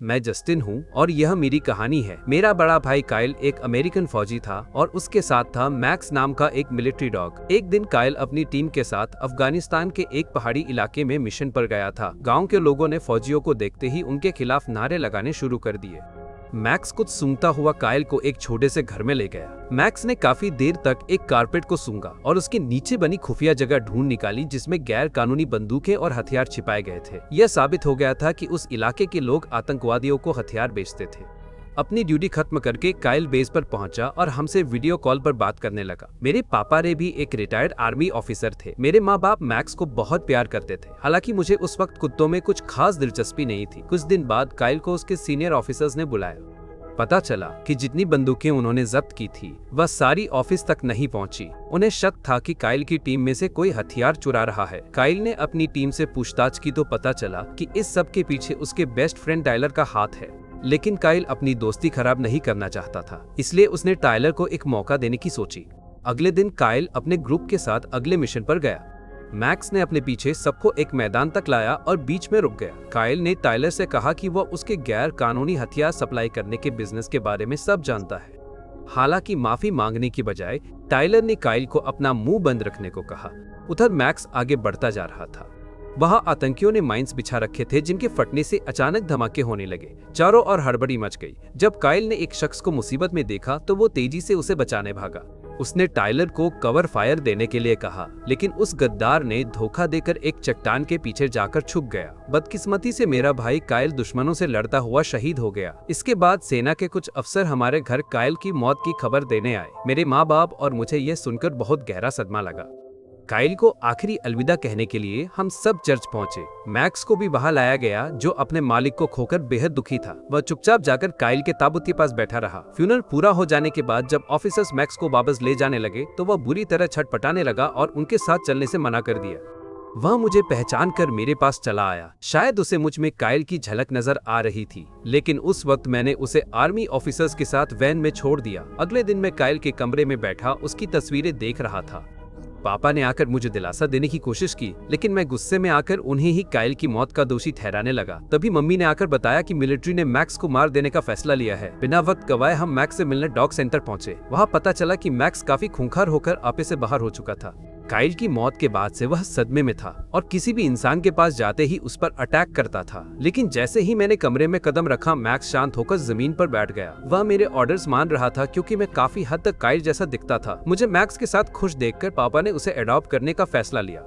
मैं जस्टिन हूँ और यह मेरी कहानी है। मेरा बड़ा भाई काइल एक अमेरिकन फौजी था और उसके साथ था मैक्स नाम का एक मिलिट्री डॉग। एक दिन काइल अपनी टीम के साथ अफगानिस्तान के एक पहाड़ी इलाके में मिशन पर गया था। गांव के लोगों ने फौजियों को देखते ही उनके खिलाफ नारे लगाने शुरू कर दिए। मैक्स कुछ सूंघता हुआ काइल को एक छोटे से घर में ले गया। मैक्स ने काफी देर तक एक कारपेट को सूंघा और उसके नीचे बनी खुफिया जगह ढूंढ निकाली जिसमें गैर कानूनी बंदूकें और हथियार छिपाए गए थे। यह साबित हो गया था कि उस इलाके के लोग आतंकवादियों को हथियार बेचते थे। अपनी ड्यूटी खत्म करके काइल बेस पर पहुंचा और हमसे वीडियो कॉल पर बात करने लगा। मेरे पापा रे भी एक रिटायर्ड आर्मी ऑफिसर थे। मेरे माँ बाप मैक्स को बहुत प्यार करते थे। हालांकि मुझे उस वक्त कुत्तों में कुछ खास दिलचस्पी नहीं थी। कुछ दिन बाद काइल को उसके सीनियर ऑफिसर्स ने बुलाया। पता चला कि जितनी बंदूकें उन्होंने जब्त की थी वह सारी ऑफिस तक नहीं पहुंची। उन्हें शक था कि काइल की टीम में से कोई हथियार चुरा रहा है। काइल ने अपनी टीम से पूछताछ की तो पता चला कि इस सब के पीछे उसके बेस्ट फ्रेंड टाइलर का हाथ है। लेकिन काइल अपनी दोस्ती खराब नहीं करना चाहता था, इसलिए उसने टाइलर को एक मौका देने की सोची। अगले दिन काइल अपने ग्रुप के साथ अगले मिशन पर गया। मैक्स ने अपने पीछे सबको एक मैदान तक लाया और बीच में रुक गया। काइल ने टाइलर से कहा कि वह उसके गैर कानूनी हथियार सप्लाई करने के बिजनेस के बारे में सब जानता है। हालांकि माफी मांगने की बजाय टाइलर ने काइल को अपना मुंह बंद रखने को कहा। उधर मैक्स आगे बढ़ता जा रहा था। वहां आतंकियों ने माइंस बिछा रखे थे जिनके फटने से अचानक धमाके होने लगे। चारों ओर हड़बड़ी मच गई। जब काइल ने एक शख्स को मुसीबत में देखा तो वो तेजी से उसे बचाने भागा। उसने टाइलर को कवर फायर देने के लिए कहा, लेकिन उस गद्दार ने धोखा देकर एक चट्टान के पीछे जाकर छुप गया। बदकिस्मती से मेरा भाई काइल दुश्मनों से लड़ता हुआ शहीद हो गया। इसके बाद सेना के कुछ अफसर हमारे घर काइल की मौत की खबर देने आए। मेरे माँ बाप और मुझे यह सुनकर बहुत गहरा सदमा लगा। काइल को आखिरी अलविदा कहने के लिए हम सब चर्च पहुंचे। मैक्स को भी वहां लाया गया जो अपने मालिक को खोकर बेहद दुखी था। वह चुपचाप जाकर काइल के ताबूत के पास बैठा रहा। फ्यूनरल पूरा हो जाने के बाद जब ऑफिसर्स मैक्स को वापस ले जाने लगे तो वह बुरी तरह छटपटाने लगा और उनके साथ चलने से मना कर दिया। वह मुझे पहचान कर मेरे पास चला आया। शायद उसे मुझ में काइल की झलक नजर आ रही थी, लेकिन उस वक्त मैंने उसे आर्मी ऑफिसर्स के साथ वैन में छोड़ दिया। अगले दिन मैं काइल के कमरे में बैठा उसकी तस्वीरें देख रहा था। पापा ने आकर मुझे दिलासा देने की कोशिश की, लेकिन मैं गुस्से में आकर उन्हें ही काइल की मौत का दोषी ठहराने लगा। तभी मम्मी ने आकर बताया कि मिलिट्री ने मैक्स को मार देने का फैसला लिया है। बिना वक्त गवाए हम मैक्स से मिलने डॉग सेंटर पहुंचे। वहां पता चला कि मैक्स काफी खूंखार होकर आपे से बाहर हो चुका था। काइल की मौत के बाद से वह सदमे में था और किसी भी इंसान के पास जाते ही उस पर अटैक करता था। लेकिन जैसे ही मैंने कमरे में कदम रखा मैक्स शांत होकर जमीन पर बैठ गया। वह मेरे ऑर्डर्स मान रहा था क्योंकि मैं काफी हद तक काइल जैसा दिखता था। मुझे मैक्स के साथ खुश देखकर पापा ने उसे अडॉप्ट करने का फैसला लिया।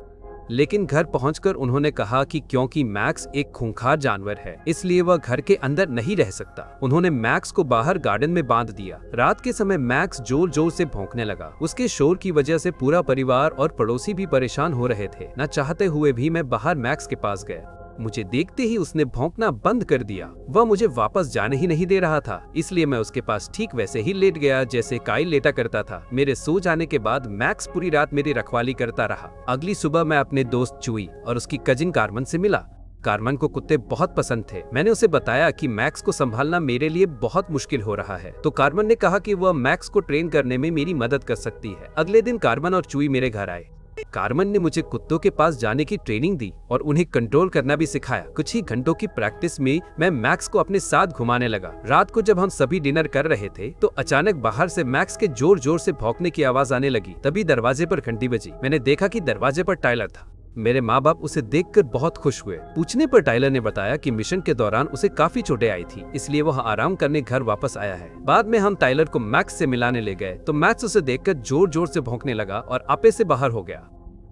लेकिन घर पहुंचकर उन्होंने कहा कि क्योंकि मैक्स एक खूंखार जानवर है इसलिए वह घर के अंदर नहीं रह सकता। उन्होंने मैक्स को बाहर गार्डन में बांध दिया। रात के समय मैक्स जोर जोर से भौंकने लगा। उसके शोर की वजह से पूरा परिवार और पड़ोसी भी परेशान हो रहे थे। न चाहते हुए भी मैं बाहर मैक्स के पास गया। मुझे देखते ही उसने भौंकना बंद कर दिया। वह मुझे वापस जाने ही नहीं दे रहा था, इसलिए मैं उसके पास ठीक वैसे ही लेट गया जैसे काइल लेटा करता था। मेरे सो जाने के बाद मैक्स पूरी रात मेरी रखवाली करता रहा। अगली सुबह मैं अपने दोस्त चुई और उसकी कजिन कार्मन से मिला। कार्मन को कुत्ते बहुत पसंद थे। मैंने उसे बताया कि मैक्स को संभालना मेरे लिए बहुत मुश्किल हो रहा है, तो कार्मन ने कहा कि वह मैक्स को ट्रेन करने में मेरी मदद कर सकती है। अगले दिन कार्मन और चुई मेरे घर आए। कार्मन ने मुझे कुत्तों के पास जाने की ट्रेनिंग दी और उन्हें कंट्रोल करना भी सिखाया। कुछ ही घंटों की प्रैक्टिस में मैं मैक्स को अपने साथ घुमाने लगा। रात को जब हम सभी डिनर कर रहे थे तो अचानक बाहर से मैक्स के जोर जोर से भौंकने की आवाज आने लगी। तभी दरवाजे पर घंटी बजी। मैंने देखा कि दरवाजे पर टाइलर था। मेरे माँ बाप उसे देखकर बहुत खुश हुए। पूछने पर टाइलर ने बताया कि मिशन के दौरान उसे काफी चोटें आई थी, इसलिए वह आराम करने घर वापस आया है। बाद में हम टाइलर को मैक्स से मिलाने ले गए तो मैक्स उसे देखकर जोर जोर से भौंकने लगा और आपे से बाहर हो गया।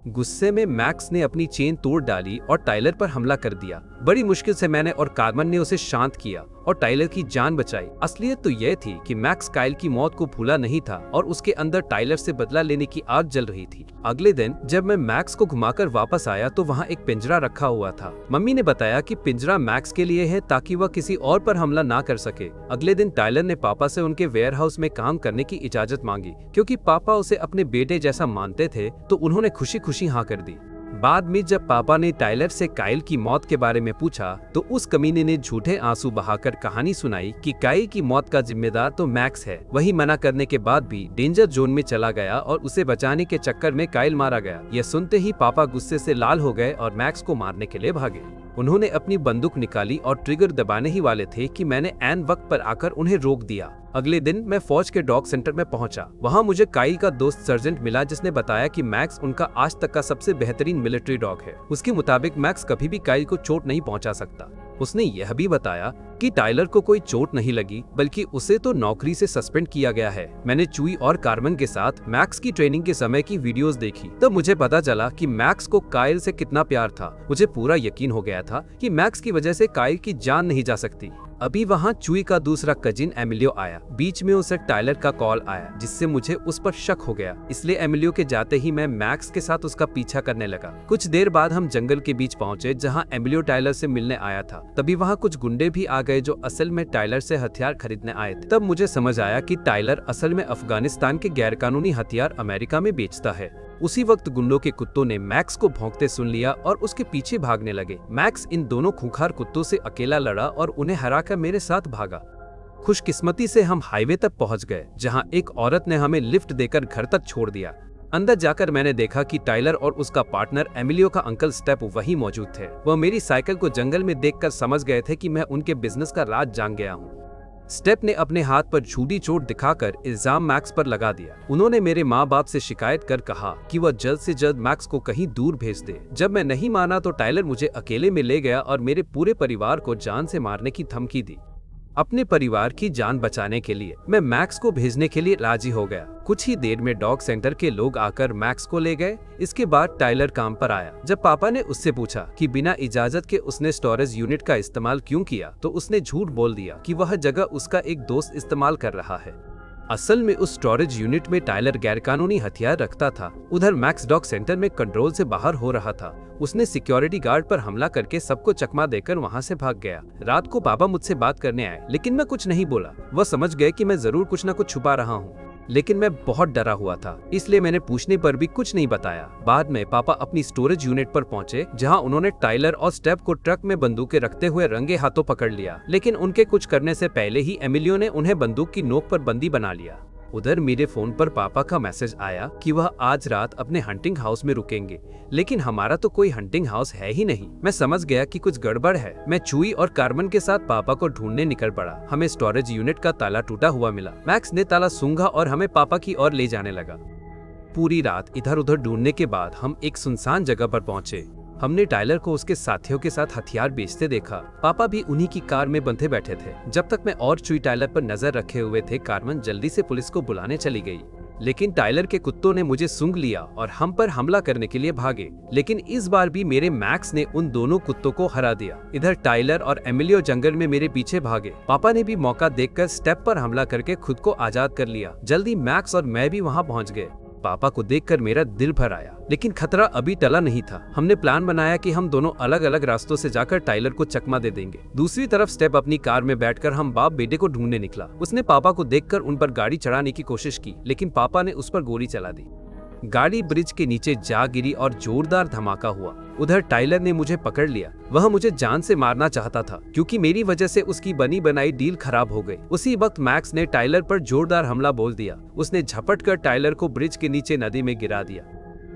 गुस्से में मैक्स ने अपनी चेन तोड़ डाली और टाइलर पर हमला कर दिया। बड़ी मुश्किल से मैंने और कार्मन ने उसे शांत किया और टाइलर की जान बचाई। असलियत तो यह थी कि मैक्स काइल की मौत को भूला नहीं था और उसके अंदर टाइलर से बदला लेने की आग जल रही थी। अगले दिन जब मैं मैक्स को घुमाकर वापस आया तो वहाँ एक पिंजरा रखा हुआ था। मम्मी ने बताया कि पिंजरा मैक्स के लिए है ताकि वह किसी और पर हमला ना कर सके। अगले दिन टाइलर ने पापा से उनके वेयर हाउस में काम करने की इजाजत मांगी। क्योंकि पापा उसे अपने बेटे जैसा मानते थे तो उन्होंने खुशी खुशी हाँ कर दी। बाद में जब पापा ने टाइलर से काइल की मौत के बारे में पूछा तो उस कमीने ने झूठे आंसू बहाकर कहानी सुनाई कि काइल की मौत का जिम्मेदार तो मैक्स है। वही मना करने के बाद भी डेंजर जोन में चला गया और उसे बचाने के चक्कर में काइल मारा गया। यह सुनते ही पापा गुस्से से लाल हो गए और मैक्स को मारने के लिए भागे। उन्होंने अपनी बंदूक निकाली और ट्रिगर दबाने ही वाले थे कि मैंने ऐन वक्त पर आकर उन्हें रोक दिया। अगले दिन मैं फौज के डॉग सेंटर में पहुंचा। वहां मुझे काइल का दोस्त सर्जेंट मिला, जिसने बताया कि मैक्स उनका आज तक का सबसे बेहतरीन मिलिट्री डॉग है। उसके मुताबिक मैक्स कभी भी काइल को चोट नहीं पहुंचा सकता। उसने यह भी बताया कि टाइलर को कोई चोट नहीं लगी, बल्कि उसे तो नौकरी से सस्पेंड किया गया है। मैंने चुई और कार्मन के साथ मैक्स की ट्रेनिंग के समय की वीडियोस देखी, तब मुझे पता चला कि मैक्स को काइल से कितना प्यार था। मुझे पूरा यकीन हो गया था कि मैक्स की वजह से काइल की जान नहीं जा सकती। अभी वहाँ चुई का दूसरा कजिन एमिलियो आया। बीच में उसे टाइलर का कॉल आया, जिससे मुझे उस पर शक हो गया। इसलिए एमिलियो के जाते ही मैं मैक्स के साथ उसका पीछा करने लगा। कुछ देर बाद हम जंगल के बीच पहुंचे, जहां एमिलियो टाइलर से मिलने आया था। तभी वहां कुछ गुंडे भी आ गए, जो असल में टाइलर से हथियार खरीदने आए थे। तब मुझे समझ आया कि टाइलर असल में अफगानिस्तान के गैरकानूनी हथियार अमेरिका में बेचता है। उसी वक्त गुंडों के कुत्तों ने मैक्स को भौंकते सुन लिया और उसके पीछे भागने लगे। मैक्स इन दोनों खूंखार कुत्तों से अकेला लड़ा और उन्हें हराकर मेरे साथ भागा। खुशकिस्मती से हम हाईवे तक पहुंच गए, जहां एक औरत ने हमें लिफ्ट देकर घर तक छोड़ दिया। अंदर जाकर मैंने देखा कि टाइलर और उसका पार्टनर एमिलियो का अंकल स्टेप वहीं मौजूद थे। वह मेरी साइकिल को जंगल में देखकर समझ गए थे कि मैं उनके बिजनेस का राज जान गया हूँ। स्टेप ने अपने हाथ पर झूठी चोट दिखाकर इल्जाम मैक्स पर लगा दिया। उन्होंने मेरे माँ बाप से शिकायत कर कहा कि वह जल्द से जल्द मैक्स को कहीं दूर भेज दे। जब मैं नहीं माना तो टाइलर मुझे अकेले में ले गया और मेरे पूरे परिवार को जान से मारने की धमकी दी। अपने परिवार की जान बचाने के लिए मैं मैक्स को भेजने के लिए राजी हो गया। कुछ ही देर में डॉग सेंटर के लोग आकर मैक्स को ले गए। इसके बाद टाइलर काम पर आया। जब पापा ने उससे पूछा कि बिना इजाजत के उसने स्टोरेज यूनिट का इस्तेमाल क्यों किया, तो उसने झूठ बोल दिया कि वह जगह उसका एक दोस्त इस्तेमाल कर रहा है। असल में उस स्टोरेज यूनिट में टाइलर गैरकानूनी हथियार रखता था। उधर मैक्स डॉग सेंटर में कंट्रोल से बाहर हो रहा था। उसने सिक्योरिटी गार्ड पर हमला करके सबको चकमा देकर वहां से भाग गया। रात को पापा मुझसे बात करने आए, लेकिन मैं कुछ नहीं बोला। वह समझ गए कि मैं जरूर कुछ न कुछ छुपा रहा हूँ, लेकिन मैं बहुत डरा हुआ था, इसलिए मैंने पूछने पर भी कुछ नहीं बताया। बाद में पापा अपनी स्टोरेज यूनिट पर पहुंचे, जहां उन्होंने टाइलर और स्टेप को ट्रक में बंदूकें रखते हुए रंगे हाथों पकड़ लिया। लेकिन उनके कुछ करने से पहले ही एमिलियो ने उन्हें बंदूक की नोक पर बंदी बना लिया। उधर मेरे फोन पर पापा का मैसेज आया कि वह आज रात अपने हंटिंग हाउस में रुकेंगे, लेकिन हमारा तो कोई हंटिंग हाउस है ही नहीं। मैं समझ गया कि कुछ गड़बड़ है। मैं चुई और कार्मन के साथ पापा को ढूंढने निकल पड़ा। हमें स्टोरेज यूनिट का ताला टूटा हुआ मिला। मैक्स ने ताला सूंघा और हमें पापा की ओर ले जाने लगा। पूरी रात इधर उधर ढूंढने के बाद हम एक सुनसान जगह पर पहुंचे। हमने टाइलर को उसके साथियों के साथ हथियार बेचते देखा। पापा भी उन्हीं की कार में बंधे बैठे थे। जब तक मैं और चुई टाइलर पर नजर रखे हुए थे, कार्मन जल्दी से पुलिस को बुलाने चली गई। लेकिन टाइलर के कुत्तों ने मुझे सूंघ लिया और हम पर हमला करने के लिए भागे। लेकिन इस बार भी मेरे मैक्स ने उन दोनों कुत्तों को हरा दिया। इधर टाइलर और एमिलियो जंगल में मेरे पीछे भागे। पापा ने भी मौका देखकर स्टेप पर हमला करके खुद को आजाद कर लिया। जल्दी मैक्स और मैं भी वहां पहुंच गए। पापा को देखकर मेरा दिल भर आया, लेकिन खतरा अभी टला नहीं था। हमने प्लान बनाया कि हम दोनों अलग अलग रास्तों से जाकर टाइलर को चकमा दे देंगे। दूसरी तरफ स्टेप अपनी कार में बैठकर हम बाप बेटे को ढूंढने निकला। उसने पापा को देखकर उन पर गाड़ी चढ़ाने की कोशिश की, लेकिन पापा ने उस पर गोली चला दी। गाड़ी ब्रिज के नीचे जा गिरी और जोरदार धमाका हुआ। उधर टाइलर ने मुझे पकड़ लिया। वह मुझे जान से मारना चाहता था, क्योंकि मेरी वजह से उसकी बनी बनाई डील खराब हो गई। उसी वक्त मैक्स ने टाइलर पर जोरदार हमला बोल दिया। उसने झपट कर टाइलर को ब्रिज के नीचे नदी में गिरा दिया।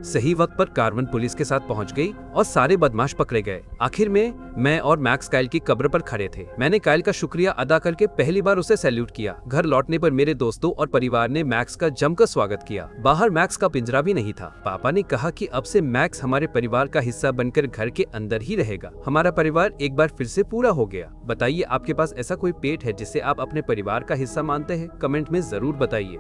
सही वक्त पर कार्मन पुलिस के साथ पहुंच गई और सारे बदमाश पकड़े गए। आखिर में मैं और मैक्स काइल की कब्र पर खड़े थे। मैंने काइल का शुक्रिया अदा करके पहली बार उसे सैल्यूट किया। घर लौटने पर मेरे दोस्तों और परिवार ने मैक्स का जमकर स्वागत किया। बाहर मैक्स का पिंजरा भी नहीं था। पापा ने कहा कि अब से मैक्स हमारे परिवार का हिस्सा बनकर घर के अंदर ही रहेगा। हमारा परिवार एक बार फिर से पूरा हो गया। बताइए, आपके पास ऐसा कोई पेट है जिसे आप अपने परिवार का हिस्सा मानते हैं? कमेंट में जरूर बताइए।